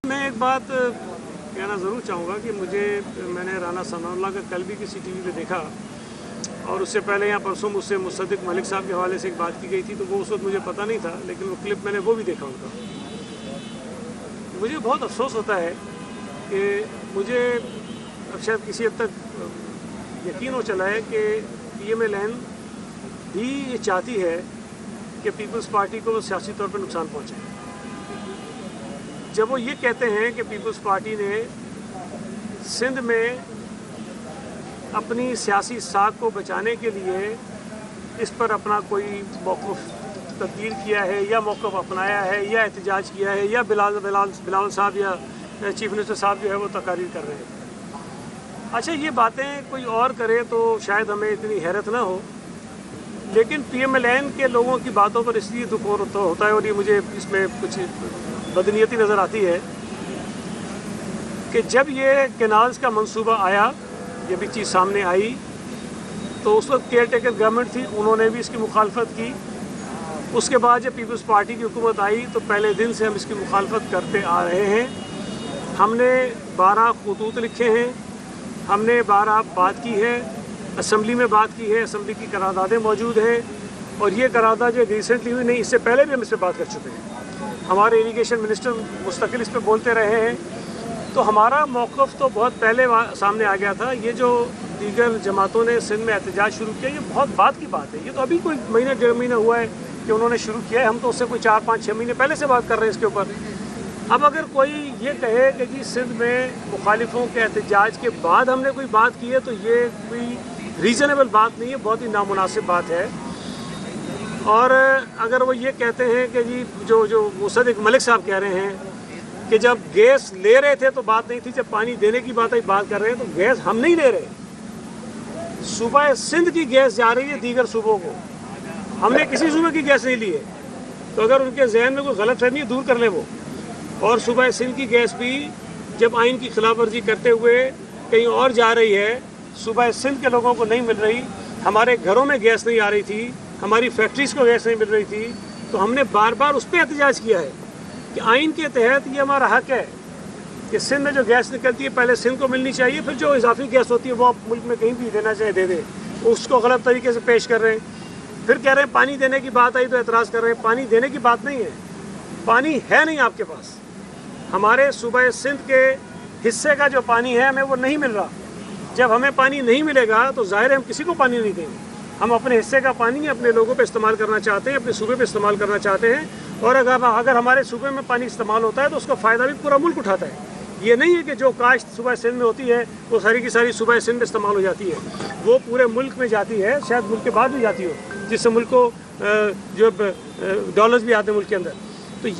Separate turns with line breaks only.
मैं एक बात कहना ज़रूर चाहूँगा कि मैंने राना सनाउल्लाह का कल भी किसी टीवी पे देखा और उससे पहले यहाँ परसों मुझसे मुसद्दिक मलिक साहब के हवाले से एक बात की गई थी, तो वो उस वक्त मुझे पता नहीं था, लेकिन वो क्लिप मैंने वो भी देखा उनका। मुझे बहुत अफसोस होता है कि मुझे अब शायद किसी हद तक यकीन हो चला है कि PMLN भी ये चाहती है कि पीपल्स पार्टी को सियासी तौर पर नुकसान पहुँचे। जब वो ये कहते हैं कि पीपल्स पार्टी ने सिंध में अपनी सियासी साख को बचाने के लिए इस पर अपना कोई मौक़िफ़ तब्दील किया है या मौक़िफ़ अपनाया है या एहतजाज किया है या बिलावल साहब या चीफ मिनिस्टर साहब जो है वो तकारीर कर रहे हैं। अच्छा, ये बातें कोई और करे तो शायद हमें इतनी हैरत ना हो, लेकिन PMLN के लोगों की बातों पर इसलिए दुख होता है और ये मुझे इसमें कुछ बदनीयती नज़र आती है कि जब ये कैनाल्स का मंसूबा आया, ये भी चीज़ सामने आई, तो उस वक्त केयर टेकर गवर्नमेंट थी, उन्होंने भी इसकी मुखालफत की। उसके बाद जब पीपल्स पार्टी की हुकूमत आई तो पहले दिन से हम इसकी मुखालफत करते आ रहे हैं। हमने 12 खतूत लिखे हैं, हमने 12 बात की है, असम्बली में बात की है, असम्बली की करारदादें मौजूद हैं और ये करारदाद जो रिसेंटली हुई नहीं, इससे पहले भी हम इस पर बात कर चुके हैं। हमारे इरिगेशन मिनिस्टर मुस्तकिल इस पर बोलते रहे हैं, तो हमारा मौक़िफ़ तो बहुत पहले सामने आ गया था। ये जो दीगर जमातों ने सिंध में एहतजाज शुरू किया, ये बहुत बात की बात है। ये तो अभी कोई महीना 1.5 महीना हुआ है कि उन्होंने शुरू किया है, हम तो उससे कोई 4, 5, 6 महीने पहले से बात कर रहे हैं इसके ऊपर। अब अगर कोई ये कहे कि जी सिंध में मुखालिफों के एहतजाज के बाद हमने कोई बात की है, तो ये कोई रीज़नेबल बात नहीं है, बहुत ही नामुनासिब बात है। और अगर वो ये कहते हैं कि जी जो मुसद्दिक मलिक साहब कह रहे हैं कि जब गैस ले रहे थे तो बात नहीं थी, जब पानी देने की बात बात कर रहे हैं, तो गैस हम नहीं ले रहे। सूबा सिंध की गैस जा रही है दीगर सूबों को, हमने किसी सूबे की गैस नहीं ली है। तो अगर उनके जहन में कोई गलतफहमी है, दूर कर ले वो। और सूबा सिंध की गैस भी जब आइन की खिलाफ वर्जी करते हुए कहीं और जा रही है, सूबा सिंध के लोगों को नहीं मिल रही, हमारे घरों में गैस नहीं आ रही थी, हमारी फैक्ट्रीज़ को गैस नहीं मिल रही थी, तो हमने बार बार उस पर एहतजाज किया है कि आइन के तहत ये हमारा हक़ है कि सिंध में जो गैस निकलती है पहले सिंध को मिलनी चाहिए, फिर जो इजाफी गैस होती है वो आप मुल्क में कहीं भी देना चाहे दे दे। उसको गलत तरीके से पेश कर रहे हैं। फिर कह रहे हैं पानी देने की बात आई तो एतराज़ कर रहे हैं। पानी देने की बात नहीं है, पानी है नहीं आपके पास। हमारे सूबा सिंध के हिस्से का जो पानी है हमें वो नहीं मिल रहा। जब हमें पानी नहीं मिलेगा तो ज़ाहिर है हम किसी को पानी नहीं देंगे। हम अपने हिस्से का पानी अपने लोगों पे इस्तेमाल करना चाहते हैं, अपने सूबे पे इस्तेमाल करना चाहते हैं। और अगर हमारे सूबे में पानी इस्तेमाल होता है तो उसका फ़ायदा भी पूरा मुल्क उठाता है। ये नहीं है कि जो काश्त सूबा सिंध में होती है वो सारी की सारी सूबा सिंध में इस्तेमाल हो जाती है, वो पूरे मुल्क में जाती है, शायद मुल्क के बाद भी जाती हो, जिससे मुल्क को जो डॉलर्स भी आते हैं मुल्क के अंदर।